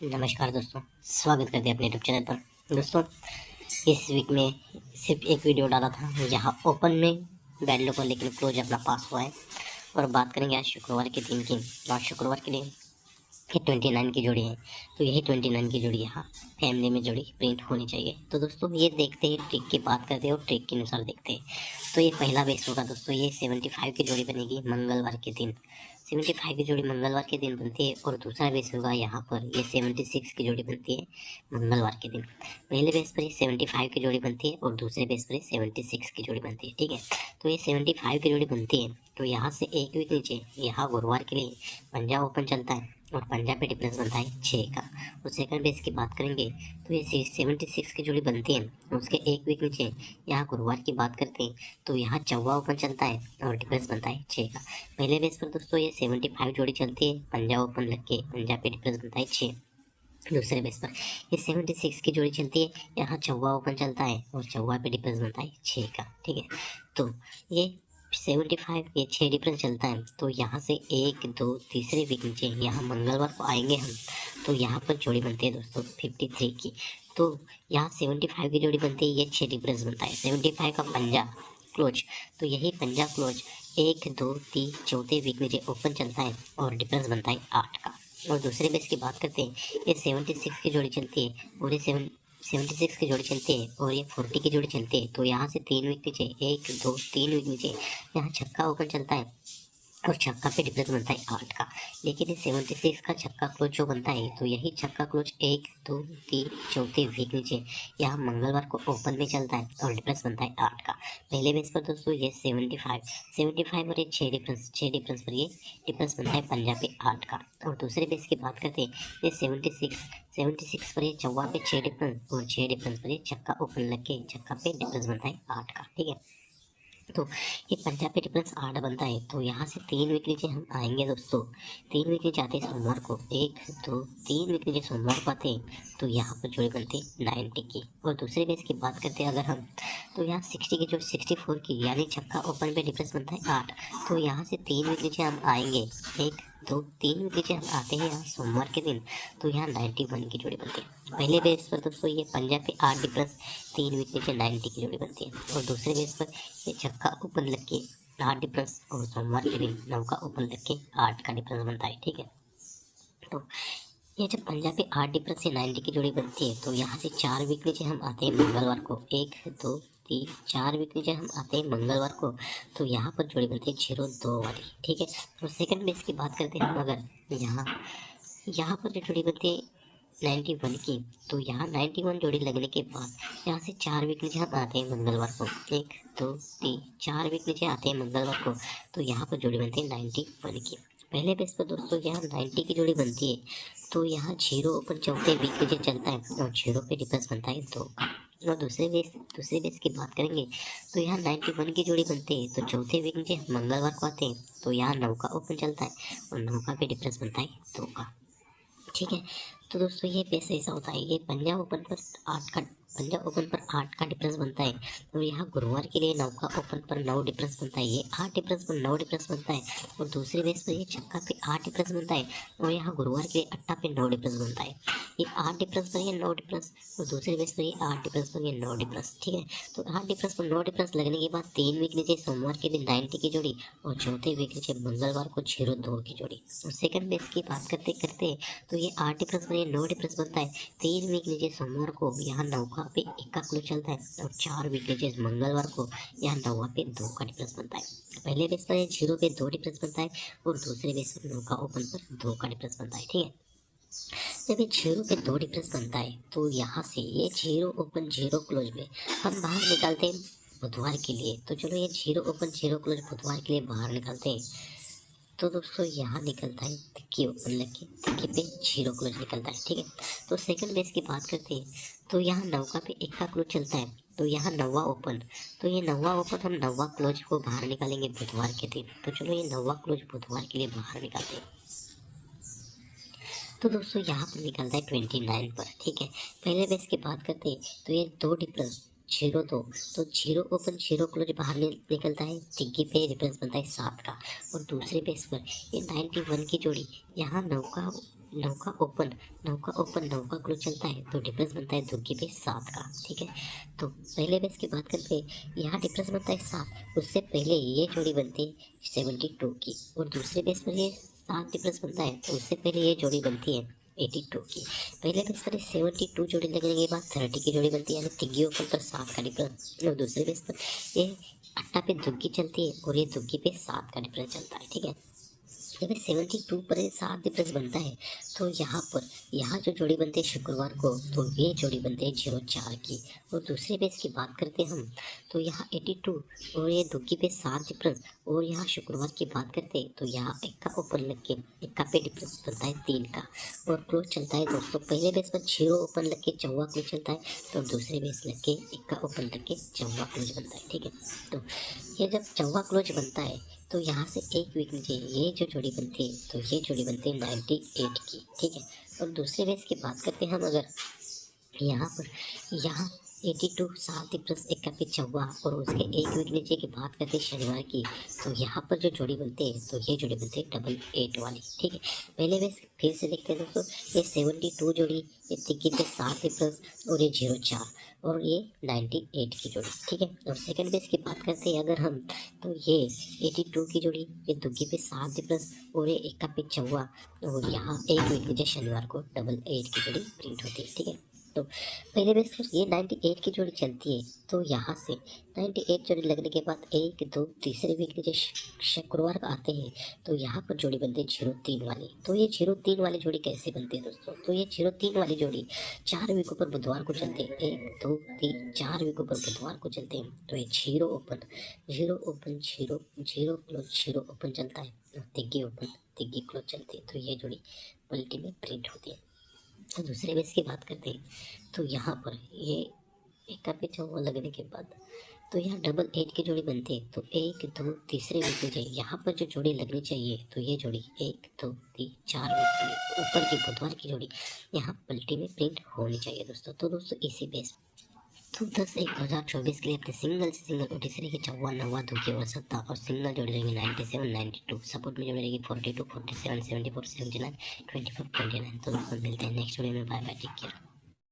नमस्कार दोस्तों, स्वागत करते हैं अपने यूट्यूब चैनल पर। दोस्तों, इस वीक में सिर्फ एक वीडियो डाला था जहां ओपन में बैड लोग को लेकिन क्लोज अपना पास हुआ है। और बात करेंगे आज शुक्रवार के दिन की। आज शुक्रवार के दिन ये 29 की जोड़ी है, तो यही 29 की जोड़ी यहाँ फैमिली में जोड़ी प्रिंट होनी चाहिए। तो दोस्तों ये देखते हैं, ट्रिक की बात करते हैं और ट्रिक के अनुसार देखते हैं। तो ये पहला बेस होगा दोस्तों, ये 75 की जोड़ी बनेगी मंगलवार के दिन। 75 की जोड़ी मंगलवार के दिन बनती है। और दूसरा बेस होगा यहाँ पर ये 76 की जोड़ी बनती है मंगलवार के दिन। पहले बेस पर ये 75 की जोड़ी बनती है और दूसरे बेस पर ये 76 की जोड़ी बनती है। ठीक है, तो ये 75 की जोड़ी बनती है, तो यहाँ से एक वीक नीचे यहाँ गुरुवार के लिए पंजाब ओपन चलता है और पंजाब पे डिफरेंस बनता है 6 का। और सेकंड बेस की बात करेंगे तो ये 76 की जोड़ी बनती है, उसके एक वीक नीचे यहाँ गुरुवार की बात करते हैं तो यहाँ चौवा ओपन चलता है और डिफरेंस बनता है 6 का। पहले बेस पर दोस्तों ये 75 जोड़ी चलती है, पंजाब ओपन लग के पंजाब पे डिफरेंस बनता है 6। दूसरे बेस पर ये 76 की जोड़ी चलती है, यहाँ चौवा ओपन चलता है और चौवा पे डिफरेंस बनता है 6 का। ठीक है, तो ये 75 ये 6 डिफरेंस चलता है, तो यहाँ से 1 2 तीसरे वीक नीचे यहाँ मंगलवार को आएंगे हम, तो यहाँ पर जोड़ी बनती है दोस्तों 53 की। तो यहाँ 75 की जोड़ी बनती है, ये 6 डिफरेंस बनता है 75 का पंजाब क्लोज। तो यही पंजाब क्लोज 1 2 3 चौथे वीक नीचे ओपन चलता है और डिफरेंस बनता है 8 का। और दूसरे बेस की बात करते हैं, ये 76 की जोड़ी चलती है और ये 76 की जोड़ी चलती है और ये 40 की जोड़ी चलती है। तो यहाँ से 3 वीक नीचे 1 2 3 वीक नीचे यहाँ छक्का ओपन चलता है और छक्का पे डिफरेंस बनता है 8 का। लेकिन ये 76 का छक्का क्लोज जो बनता है, तो यही छक्का क्लोज 1 2 3 चौथे वीक नीचे यहाँ मंगलवार को ओपन में चलता है और डिफरेंस बनता है 8 का। पहले बेस पर दोस्तों ये 75 और ये 6 डिफरेंस पर ये डिफरेंस बनता है पंजाब पे 8 का। और दूसरे बेस की बात करते हैं, ये 76 पर ये चौवा पे 6 डिफरेंस और 6 डिफरेंस पर ये छक्का ओपन लग के छक्का पे डिफरेंस बनता है 8 का। ठीक है, तो ये पंजाब पे डिफरेंस 8 बनता है, तो यहाँ से 3 वीक नीचे हम आएंगे दोस्तों। 3 वीक नीचे आते हैं सोमवार को, 1 2 3 वीक नीचे सोमवार को आते हैं, तो यहाँ पर जोड़ी बनती है 90 की। और दूसरे बेस की बात करते हैं अगर हम, तो यहाँ 60 की जो 64 की यानी छक्का ओपन पे डिफरेंस बनता है 8। तो यहाँ से 3 वीक नीचे हम आएंगे, 1 2 3 वीक नीचे हम आते हैं यहाँ सोमवार के दिन, तो यहाँ 91 की जोड़ी बनती है। पहले बेस पर दोस्तों ये पंजाब पे 8 डिफरेंस 3 वीक नीचे 90 की जोड़ी बनती है। और दूसरे बेस पर ये छक्का ओपन लग के 8 डिफरेंस और सोमवार के दिन 9 का ओपन लग के 8 का डिफरेंस बनता है। ठीक है, तो ये जब पंजाब पे 8 डिफरेंस से 90 की जोड़ी बनती है, तो यहाँ से 4 वीक नीचे हम आते हैं मंगलवार को, 1 2 3 4 वीक नीचे हम आते हैं मंगलवार को, तो यहाँ पर जोड़ी बनती है 0 2 वाली। ठीक है, तो सेकंड बेस की बात करते हैं हम अगर, यहाँ पर जो जोड़ी बनती है 91 की, तो यहाँ 91 जोड़ी लगने के बाद यहाँ से 4 वीक नीचे हम आते हैं मंगलवार को, 1 2 3 4 वीक नीचे आते हैं मंगलवार को, तो यहाँ पर जोड़ी बनती है 91 की। पहले बेस पर दोस्तों यहाँ 90 की जोड़ी बनती है, तो यहाँ 0 ओपन चौथे वीक नीचे चलता है और 0 पे डिफरेंस बनता है 2 का। और दूसरे बेस की बात करेंगे, तो यहाँ 91 की जोड़ी बनती है, तो चौथे वीक नीचे मंगलवार को आते हैं, तो यहाँ 9 का ओपन चलता है और 9 का पे डिफरेंस बनता है 2 का। ठीक है, तो दोस्तों ये बेस ऐसा होता है, ये पंजाब ओपन पर 8 का डिफरेंस बनता है, तो यहाँ गुरुवार के लिए 9 का ओपन पर 9 डिफरेंस बनता है, ये 8 डिफरेंस पर 9 डिफरेंस बनता है। और दूसरे बेस पर ये छक्का पे 8 डिफरेंस बनता है और यहाँ गुरुवार के लिए अट्टा पे 9 डिफरेंस बनता है, ये 8 डिफरेंस पर ये 9 डिफरेंस और दूसरे बेस पर ये 8 डिफरेंस पर ये 9 डिफरेंस। ठीक है, तो 8 डिफरेंस पर 9 डिफरेंस लगने के बाद 3 वीक नीचे सोमवार के दिन 90 की जोड़ी और चौथे वीक नीचे मंगलवार को 0 2 की जोड़ी। और सेकंड बेस की बात करते करते तो ये 8 डिफरेंस पर ये 9 डिफरेंस बनता है, 3 वीक नीचे सोमवार को यहाँ 9 का पे 1 का क्लोज चलता है और 4 वीक नीचे मंगलवार को यहाँ 9 पे 2 का डिफरेंस बनता है। पहले बेस पर 0 पे 2 डिफरेंस बनता है और दूसरे बेस पर 9 का ओपन पर 2 का डिफरेंस बनता है। ठीक है, जब ये 0 पे 2 डिफरेंस बनता है, तो यहाँ से ये 0 ओपन 0 क्लोज में हम बाहर निकालते हैं बुधवार के लिए। तो चलो ये 0 ओपन 0 क्लोज बुधवार के लिए बाहर निकालते हैं, तो दोस्तों यहाँ निकलता है तिक्की ओपन लग के, तिक्की पे 0 क्लोज निकलता है। ठीक है, तो सेकंड बेस की बात करते हैं, तो यहाँ 9 पे 1 का क्लोज चलता है, तो यहाँ 9 ओपन, तो ये 9 ओपन हम 9 क्लोज को बाहर निकालेंगे बुधवार के दिन। तो चलो ये 9 क्लोज बुधवार के लिए बाहर निकालते हैं, तो दोस्तों यहाँ पर निकलता है 29 पर। ठीक है, पहले बेस की बात करते हैं, तो ये 2 डिफरेंस 0 2, तो 0 ओपन 0 क्लोज बाहर निकलता है, टिक्की पे डिफरेंस बनता है 7 का। और दूसरे बेस पर ये 91 की जोड़ी यहाँ 9 का नौ का क्लोज चलता है तो डिफरेंस बनता है दुग्गी पे 7 का। ठीक है, तो पहले बेस की बात करते हैं, यहाँ डिफरेंस बनता है 7, उससे पहले ये जोड़ी बनती है 72 की, और दूसरे बेस पर ये 7 डिफरेंस बनता है तो उससे पहले ये जोड़ी बनती है 82 की। पहले बेस पर 72 जोड़ी लगने के बाद 30 की जोड़ी बनती है, यानी तिग्गी ओपन पर 7 का डिफरेंस, और दूसरे बेस पर ये अट्टा पे दुग्गी चलती है और ये दुग्गी पे 7 का डिफरेंस चलता है। ठीक है, जब 72 पर 7 डिफरेंस बनता है तो यहाँ जो जोड़ी बनती है शुक्रवार को, तो ये जोड़ी बनती है 04 की। और दूसरे बेस की बात करते हैं हम, तो यहाँ 82 और ये दुग्गी पे 7 डिफरेंस, और यहाँ शुक्रवार की बात करते हैं तो यहाँ इक्का ओपन लग के इक्का पे डिफरेंस बनता है 3 का, और क्लोज चलता है दोस्तों पहले बेस पर 0 ओपन लग के चौवा क्लोज चलता है, तो दूसरे बेस लग के इक्का ओपन लग के चौवा क्लोज बनता है। ठीक है, तो ये जब चौवा क्लोज बनता है तो यहाँ से एक वीक नीचे ये जो जोड़ी बनती है तो ये जोड़ी बनती है 98 की। ठीक है, और दूसरे बेस की बात करते हैं हम, अगर यहाँ 82 7 प्लस 1 का पे चौवा, और उसके एक वीक नीचे की बात करते हैं शनिवार की, तो यहाँ पर जो जोड़ी बनती है तो ये जोड़ी बनती है 88 वाली। ठीक है, पहले बेस फिर से देखते हैं दोस्तों, ये 72 जोड़ी, ये तिक्की पे 7 प्लस और ये 04 और ये 98 की जोड़ी। ठीक है, और सेकंड बेस की बात करते हैं अगर हम, तो ये 82 की जोड़ी, ये दुग्गी पे 7 प्लस और ये 1 का पे चौवा, और यहाँ एक वीक नीचे शनिवार को 88 की जोड़ी प्रिंट होती है। ठीक है, तो पहले बेस पर ये 98 की जोड़ी चलती है, तो यहाँ से 98 जोड़ी लगने के बाद 1 2 तीसरे वीक नीचे शुक्रवार को आते हैं, तो यहाँ पर जोड़ी बनती है 03 वाली। तो ये 03 वाली जोड़ी कैसे बनती है दोस्तों, तो ये 03 वाली जोड़ी 4 वीकों पर बुधवार को चलते हैं, 1 2 3 4 वीकों पर बुधवार को चलते हैं, तो ये 0 ओपन 0 ओपन 0 0 क्लोज 0 ओपन चलता है, और तिग्गी ओपन तिग्गी क्लोज चलती है, तो ये जोड़ी पलटी में प्रिंट होती है। तो दूसरे बेस की बात करते हैं, तो यहाँ पर ये एक का पे चौवा लगने के बाद तो यहाँ 88 की जोड़ी बनती है, तो 1 2 तीसरे वीक में चाहिए, यहाँ पर जो जोड़ी लगनी चाहिए तो ये जोड़ी 1 2 3 4 वीक में ऊपर की बुधवार की जोड़ी यहाँ पलटी में प्रिंट होनी चाहिए दोस्तों। तो दोस्तों इसी बेस तो 10/1/2024 के लिए अपने सिंगल से सिंगल ओटीसी रहेगी 54 9 दुखी और 7 और सिंगल जोड़ी रहेगी 97 92 सपोर्ट में जोड़ी रहेगी 42 47 74 79 24 29। तो दोस्तों मिलते हैं नेक्स्ट वीडियो में, बाय बाय, टेक केयर।